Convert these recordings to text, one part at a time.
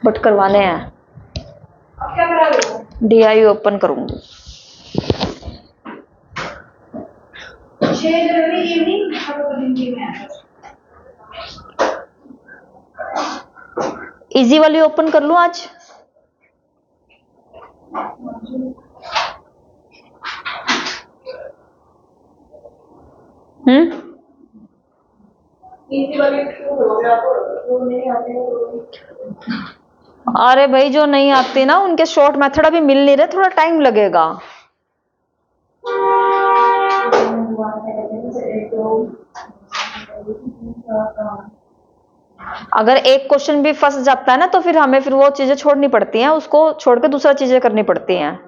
But करवाने हैं। अब क्या करा रहे हो? DI ओपन करूंगी। 6 जनवरी इवनिंग दिन की में इजी वाली ओपन कर लूं आज। इजी वाली हो गया तो नहीं आते हो। अरे भाई जो नहीं आते ना उनके शॉर्ट मेथड अभी मिल नहीं रहे, थोड़ा टाइम लगेगा। अगर एक क्वेश्चन भी फंस जाता है ना तो फिर हमें वो चीजें छोड़नी पड़ती हैं, उसको छोड़ के दूसरा चीजें करनी पड़ती हैं।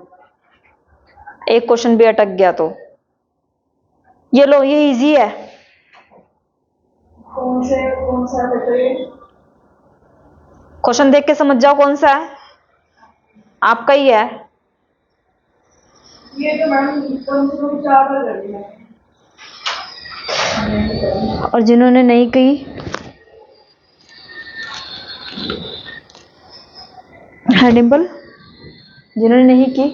एक क्वेश्चन भी अटक गया तो ये लो, ये इजी है। कौन सा क्वेश्चन देख के समझ जाओ कौन सा है, आपका ही है। ये तो मैडम कम से कम 4 बार कर दिया और जिन्होंने नहीं की है डिम्पल, जिन्होंने नहीं की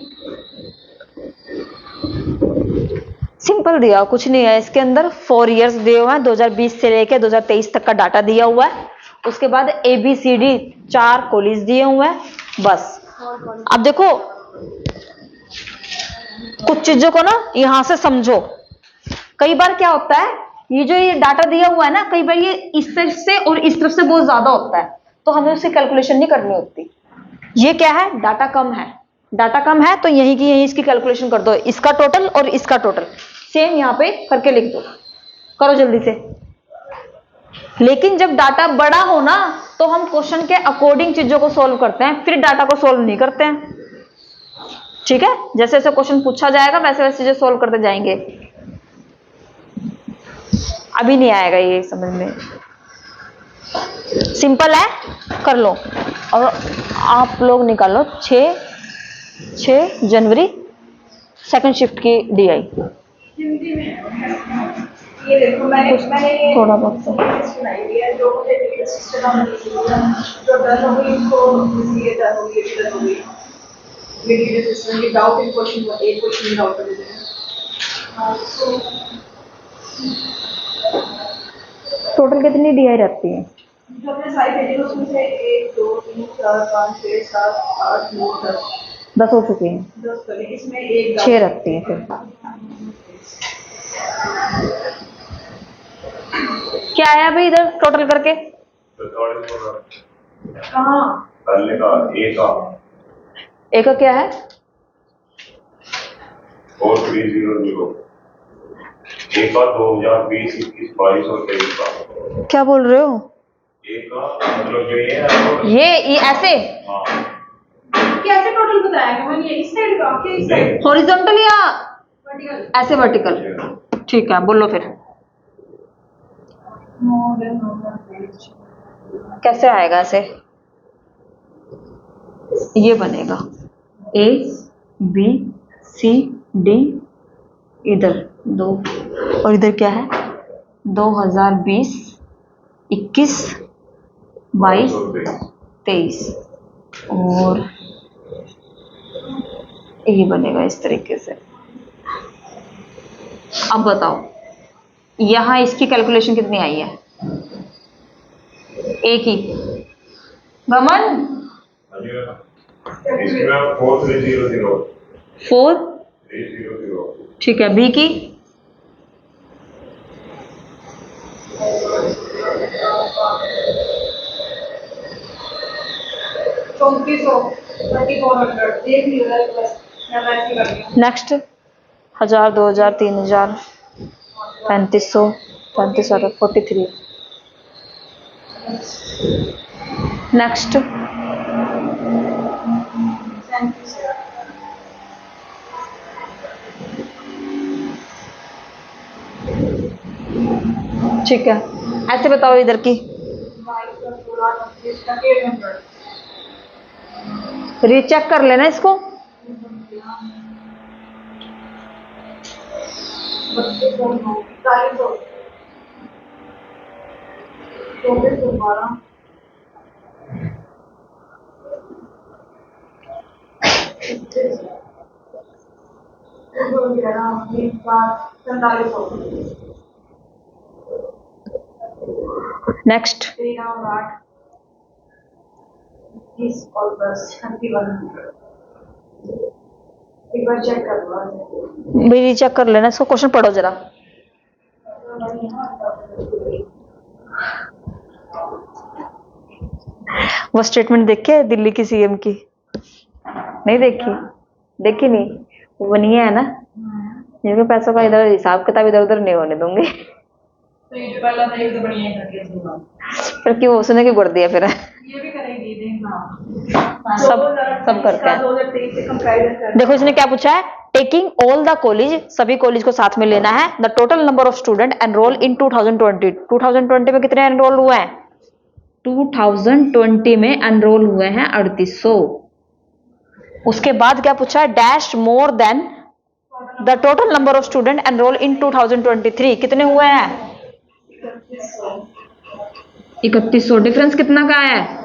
सिंपल दिया, कुछ नहीं है इसके अंदर। 4 इयर्स दिए हुए हैं, 2020 से लेके 2023 तक का डाटा दिया हुआ है। उसके बाद ABCD 4 कॉलेज दिए हुए हैं बस। अब देखो कुछ चीजों को ना यहां से समझो। कई बार क्या होता है, ये डाटा दिया हुआ है ना, कई बार ये इस तरफ से और इस तरफ से बहुत ज्यादा होता है, तो हमें उसकी कैलकुलेशन नहीं करनी होती। ये क्या है, डाटा कम है, डाटा कम है तो यहीं की यहीं इसकी कैलकुलेशन कर दो, इसका टोटल और इसका टोटल सेम यहां पे करके लिख दो, करो जल्दी से। लेकिन जब डाटा बड़ा हो ना तो हम क्वेश्चन के अकॉर्डिंग चीजों को सोल्व करते हैं, फिर डाटा को सोल्व नहीं करते हैं। ठीक है, जैसे जैसे क्वेश्चन पूछा जाएगा वैसे वैसे चीजें सोल्व करते जाएंगे। अभी नहीं आएगा ये समझ में, सिंपल है, कर लो। और आप लोग निकालो 6 जनवरी सेकंड शिफ्ट की DI। हिंदी में ये देखो मैंने ये थोड़ा बहुत तो सुनाई है जो मुझे सिस्टम जो डन हो गई इसको ये डन हो गई डन हो गई ये सिस्टम की डाउट इन क्वेश्चन एक क्वेश्चन डाउट कर देते हैं। टोटल कितनी DI रहती है? जो अपने साइड है उसमें से 1 2 3 4 5 6 7 8 9 10 हो चुकी हैं, 10 करें इसमें एक 6 रखती है फिर। क्या आया भाई इधर टोटल करके? कहाँ एक का क्या है? 4300 एक का 2020 21 22 और 23 का। क्या बोल रहे हो? एक का मतलब जो ये ये ऐसे कैसे टोटल बताया मैंने इस साइड का क्या इस साइड हॉरिजॉन्टल या वर्टिकल ऐसे वर्टिकल? ठीक है बोलो फिर कैसे आएगा ऐसे? ये बनेगा ABCD, इधर 2 और इधर क्या है 2020 21 22 23 और ये बनेगा इस तरीके से। अब बताओ यहां इसकी कैलकुलेशन कितनी आई है? एक ही गमन 4 ठीक है। B की 3400 देख लियो बस मैं वैसे कर दिया। नेक्स्ट 1000 2000 3000 3500 3500 43। नेक्स्ट ठीक है, ऐसे बताओ इधर की रीचेक कर लेना इसको। ही है ना 47,000 नेक्स्ट 3 और 8 20 और 10 31 एक बार चेक कर लो भी रीचेक कर लेना, इसको क्वेश्चन पढ़ो जरा। वो स्टेटमेंट देखे दिल्ली की सीएम की? नहीं देखी? देखी नहीं? वो बनी है ना, जिनके पैसों का इधर हिसाब किताब इधर उधर नहीं होने दूंगी। तो ये जो पहला था ये तो बढ़िया करके दूंगा फिर क्यों उसने क्यों कर दिया फिर? ये भी करेंगे देखना सब करते हैं। 2023 से कंपैरिजन कर देखो इसने क्या पूछा है, टेकिंग ऑल द कॉलेज, सभी कॉलेज को साथ में लेना है, the total number of student enrol in 2020, 2020 में कितने एनरोल हुए हैं? 2020 में एनरोल हुए हैं 3800। उसके बाद क्या पूछा है, dash more than the total number of student enrol in 2023, कितने हुए हैं? 3100। डिफरेंस कितना का है?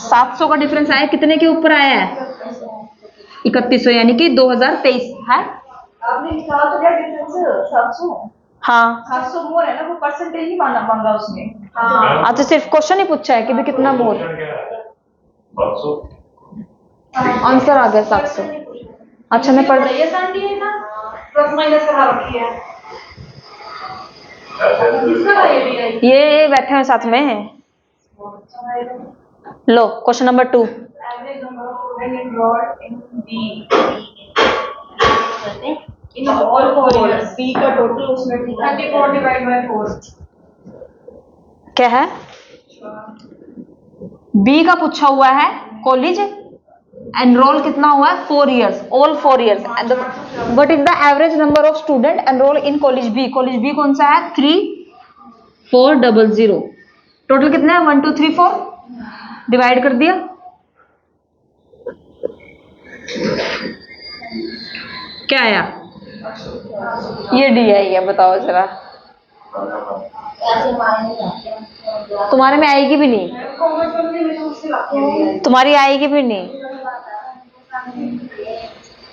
700 का डिफरेंस आया, कितने के ऊपर आया है? 3100, यानी कि 2023 है। आपने निकाला तो क्या डिफरेंस 700 हाँ 700 मोर है ना, वो परसेंटेज ही मांगा उसने। हाँ। आज तो सिर्फ क्वेश्चन ही पूछा है कि भी कितना मोर। 700 आंसर आ गया 700। अच्छा मैं पढ़ ये आसान है ना, प्लस माइनस करा रखी है। किसका ये भी है? ये बैठे हैं साथ में। लो question number 2। Average number of students enrolled in B in all 4 years. B का टोटल उसमें 34 डिवाइड बाय 4। क्या है? बी का पूछा हुआ है, कॉलेज एनरोल कितना हुआ है? 4 years, all 4 years. What is the average number of student enrol in college B? College B कौन सा है? 3400। टोटल कितना है? 1 2 3 4, डिवाइड कर दिया, क्या आया? ये डी आई है, बताओ जरा। तुम्हारे में आएगी भी नहीं, तुम्हारी आएगी भी नहीं,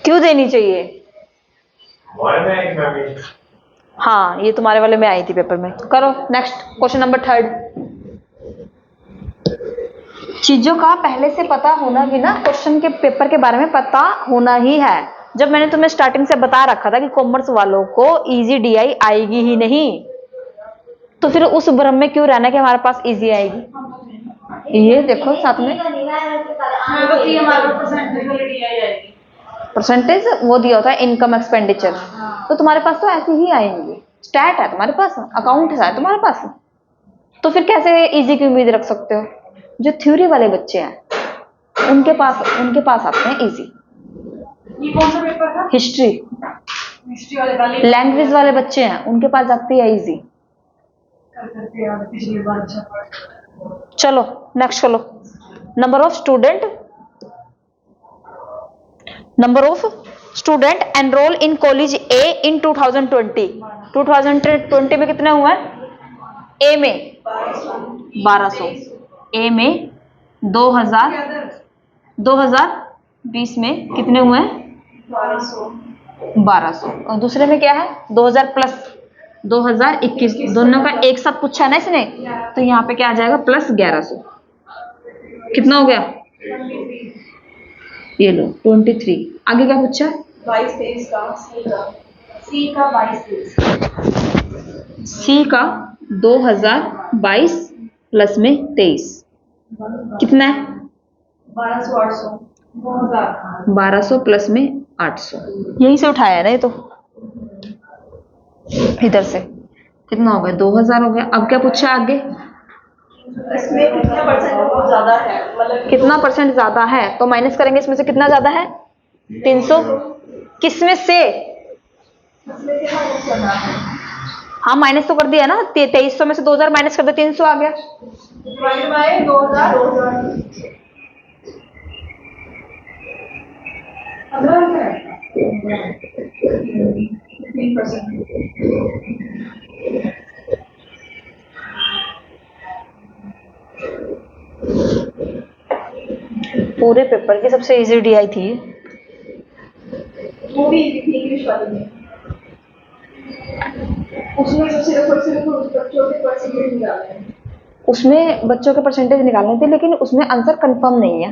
क्यों देनी चाहिए? हाँ ये तुम्हारे वाले में आई थी पेपर में। करो नेक्स्ट क्वेश्चन नंबर 3। चीजों का पहले से पता होना भी ना, क्वेश्चन के पेपर के बारे में पता होना ही है। जब मैंने तुम्हें स्टार्टिंग से बता रखा था कि कॉमर्स वालों को इजी डीआई आएगी ही नहीं, तो फिर उस भ्रम में क्यों रहना कि हमारे पास इजी आएगी। ये देखो साथ में परसेंटेज वो दिया होता है इनकम एक्सपेंडिचर, तो तुम्हारे पास तो ऐसे ही आएंगे। स्टैट है तुम्हारे पास, अकाउंट है तुम्हारे पास, तो फिर कैसे इजी की उम्मीद रख सकते हो? जो थ्योरी वाले बच्चे हैं उनके पास आते हैं इजी। ये कौन सा पेपर था? हिस्ट्री वाले लैंग्वेज वाले बच्चे हैं उनके पास जाती है इजी। पिछली बार अच्छा पढ़ा। चलो नेक्स्ट चलो। Number of student enrol in college A in 2020। 2020 में कितने हुए? ए में 1200, ए में 2020 में कितने हुए? 1200। और दूसरे में क्या है? 2000 प्लस 2021, दोनों का एक साथ पूछा है ना इसने, तो यहाँ पे क्या आ जाएगा? प्लस 1100। कितना हो गया? ये लो 23। आगे क्या पूछा? 22-23 का सी का 22-23 सी का 2022 प्लस में 23 कितना है? 1200 2000 1200 प्लस में 800, यही से उठाया है ना ये तो। इधर से कितना हो गया? 2000 हो गया। अब क्या पूछा आगे? इसमें कितना परसेंट बहुत ज्यादा है, मतलब कितना परसेंट ज्यादा है, तो माइनस करेंगे इसमें से कितना ज्यादा है? 300। किसमें से? इसमें से माइनस करना है। हाँ माइनस तो कर दिया ना, 2300 में से 2000 माइनस कर दो, 300 आ गया। डिवाइड बाय 2000 पूरे पेपर की सबसे इजी डीआई थी। भी इंग्लिश वाले में उसमें तो सिर्फ और सिर्फ बच्चों के परसेंटेज निकालने हैं। उसमें बच्चों के परसेंटेज निकालने थे, लेकिन उसमें आंसर कंफर्म नहीं है,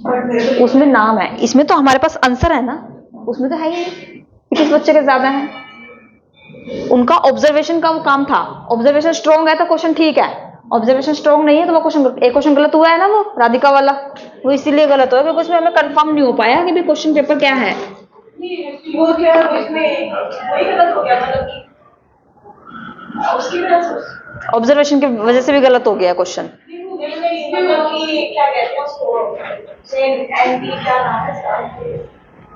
बट मेरे को उसमें नाम है। इसमें तो हमारे पास आंसर है ना, उसमें तो है ही नहीं कि किस बच्चे के ज्यादा है। उनका ऑब्जर्वेशन का वो काम था, ऑब्जर्वेशन स्ट्रॉन्ग है तो क्वेश्चन ठीक है, ऑब्जर्वेशन स्ट्रॉन्ग नहीं है तो वो क्वेश्चन, एक क्वेश्चन गलत हुआ है ना वो राधिका वाला, वो इसीलिए गलत हुआ क्योंकि उसमें हमें कंफर्म नहीं हो पाया कि भी क्वेश्चन पेपर क्या है। वो क्या इसमें वही गलत हो गया, मतलब कि उसकी वजह से ऑब्जर्वेशन की वजह से भी गलत हो गया क्वेश्चन। मतलब कि क्या कहते हैं उसको, एंटी क्या नाम है इसका,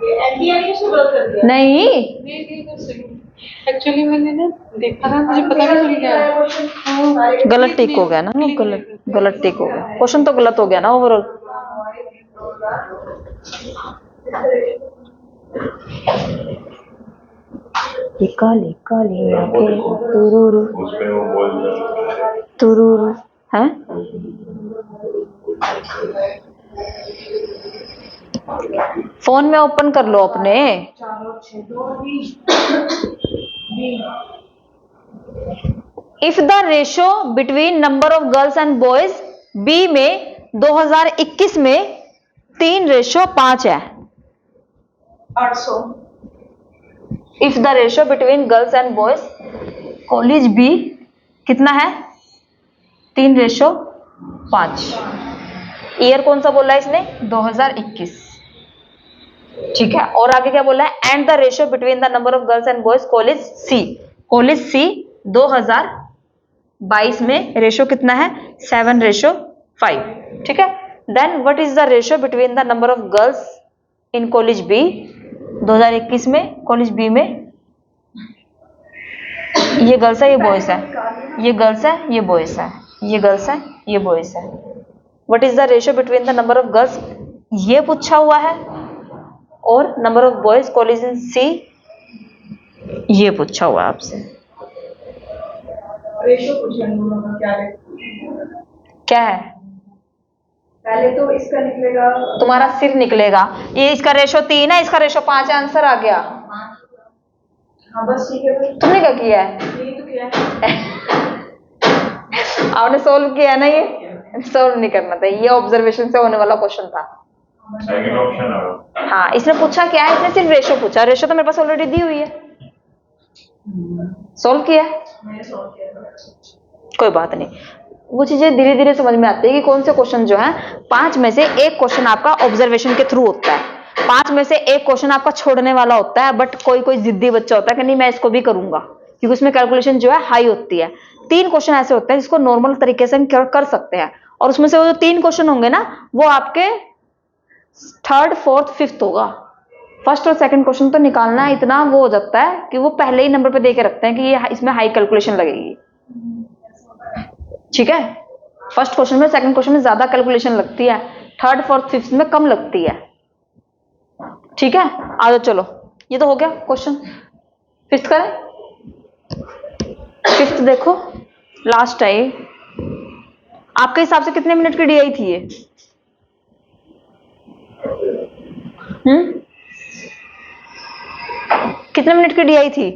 ये एंटी है, उसको गलत कर दिया। नहीं, एक्चुअली मैंने ना देखा था, मुझे पता नहीं चल गया। गलत टिक हो गया ना वो, गलत टिक हो गया, क्वेश्चन तो गलत हो गया ना ओवरऑल। काली काली आंखें तुरुरु उसमें वो बोल तुरुरु हैं। फोन में ओपन कर लो अपने। If the ratio between number of girls and boys B में 2021 में 3:5 है। 800 if the ratio between girls and boys college B कितना है? 3:5। ईयर कौन सा बोला है इसने? 2021। ठीक है, और आगे क्या बोला है? And the ratio between the number of girls and boys college C. College C 2022 में रेशियो कितना है? 7:5। ठीक है, then what is the ratio between the number of girls in college B 2021 में? कॉलेज बी में ये गर्ल्स है, ये बॉयज है, ये गर्ल्स है, ये बॉयज है, ये गर्ल्स है, ये बॉयज है। What is the ratio between the number of girls, ये पूछा हुआ है, और number of boys college in C ये पूछा हुआ है आपसे। रेशो पूछना दोनों का क्या है? क्या है? पहले तो इसका निकलेगा, तुम्हारा सिर निकलेगा। ये इसका रेशो 3 है, इसका रेशो 5 है, आंसर आ गया। हाँ बस ठीक है। तुमने क्या किया है? यही तो किया है। आपने सोल्व किया है ना, ये सोल्व नहीं करना था, ये ऑब्जर्वेशन से होने वाला क्वेश्चन था। सेकंड ऑप्शन है। हाँ, इसने पूछा क्या है? इसने सिर्फ रेशो पूछा, रेशो तो मेरे पास ऑलरेडी दी हुई है, सोल्व किया है, मैंने सॉल्व किया था। कोई बात नहीं। वो चीजें धीरे धीरे समझ में आती है कि कौन से क्वेश्चन जो है 5 में से एक क्वेश्चन आपका ऑब्जर्वेशन के थ्रू होता है, 5 में से एक क्वेश्चन आपका छोड़ने वाला होता है, बट कोई कोई जिद्दी बच्चा होता है कि नहीं मैं इसको भी करूंगा, क्योंकि उसमें कैलकुलेशन जो है हाई होती है। 3 क्वेश्चन ऐसे होते हैं जिसको नॉर्मल तरीके से हम कर सकते हैं, और उसमें से वो जो 3 क्वेश्चन होंगे ना, वो आपके 3rd, 4th, 5th होगा। फर्स्ट और सेकंड क्वेश्चन तो निकालना इतना वो हो जाता है कि वो पहले ही नंबर पे दे के रखते हैं कि ये इसमें हाई कैलकुलेशन लगेगी। ठीक है, फर्स्ट क्वेश्चन में, सेकंड क्वेश्चन में ज्यादा कैलकुलेशन लगती है, 3rd, 4th, 5th में कम लगती है। ठीक है, आ जाओ, चलो ये तो हो गया क्वेश्चन। 5th करें? 5th देखो, लास्ट है ये। आपके हिसाब से कितने मिनट की डीआई थी ये? कितने मिनट की डीआई थी?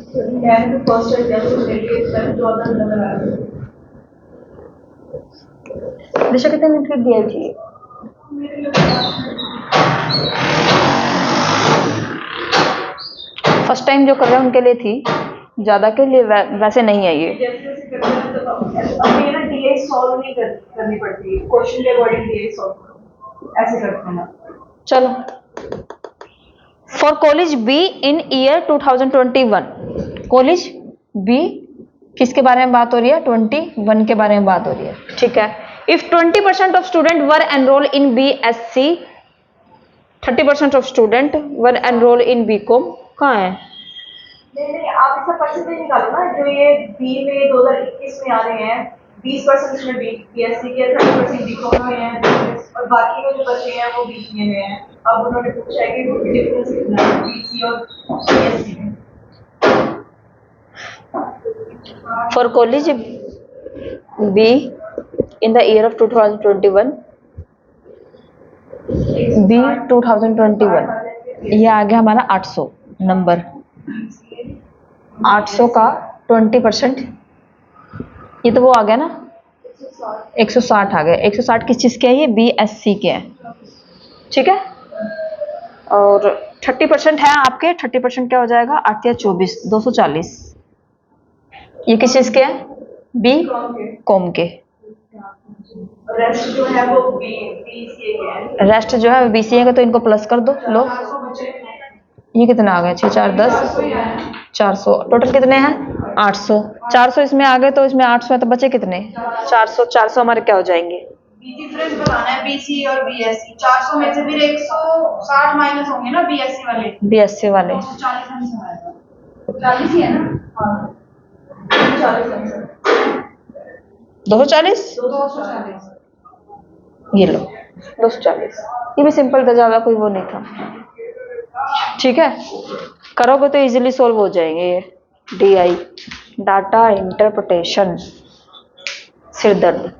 मैंने तो फर्स्ट टाइम किया तो मेरे लिए सर 14 नंबर आ गए। दिशा कितने मिनट की डीआई थी? फर्स्ट टाइम जो कर रहे हैं उनके लिए थी, ज्यादा के लिए वैसे नहीं है ये। जैसे जैसे करते हैं तो अब ये ना डीआई सॉल्व नहीं करनी पड़ती, क्वेश्चन के अकॉर्डिंग डीआई सॉल्व करो, ऐसे करते हैं। चलो, for college B in year 2021, college B किसके बारे में बात हो रही है? 21 के बारे में बात हो रही है। ठीक है, if 20% of student were enrol in BSc, 30% of student were enrol in BCom, कहाँ है? नहीं आप इसका परसेंटेज निकालो ना, जो ये बी में 2021 में आ रहे हैं, 20% इसमें BSc के, 30% BCom में हैं, और बाकी में जो बचे हैं वो BCA में हैं। अब उन्होंने पूछा है कि डिफरेंस कितना है BC और BSc में। For college B in the year of 2021, B 2021, ये आ गया हमारा 800 नंबर। 800 का 20%, ये तो वो आ गया ना, 160 आ गया। 160 किस चीज़ के है? ये BSc के हैं, ठीक है। और 30% है आपके, 30% क्या हो जाएगा? 8 या 24, 240। ये किस चीज़ के हैं? बी कॉम के। रेस्ट जो है वो BCA के हैं। रेस्ट जो है BCA का, तो इनको प्लस कर दो। लो, 400 बचे। ये कितना आ गया? 6 4 10 400। टोटल कितने हैं? 800। 400 इसमें आ गए, तो इसमें 800 है, तो बचे कितने? 400। 400 हमारे क्या हो जाएंगे? डिफरेंस बताना है BCA और BSc। 400 में से फिर 160 माइनस होंगे ना BSc वाले। BSc वाले 240 आंसर आएगा। 40 ही है ना? हाँ, 40 आंसर। 240। 240। ये लो 240। ये भी सिंपल था, ज़्यादा कोई वो नहीं था, ठीक है। करोगे तो इजीली सोल्व हो जाएंगे ये। DI, डाटा इंटरप्रिटेशन, सिर दर्द।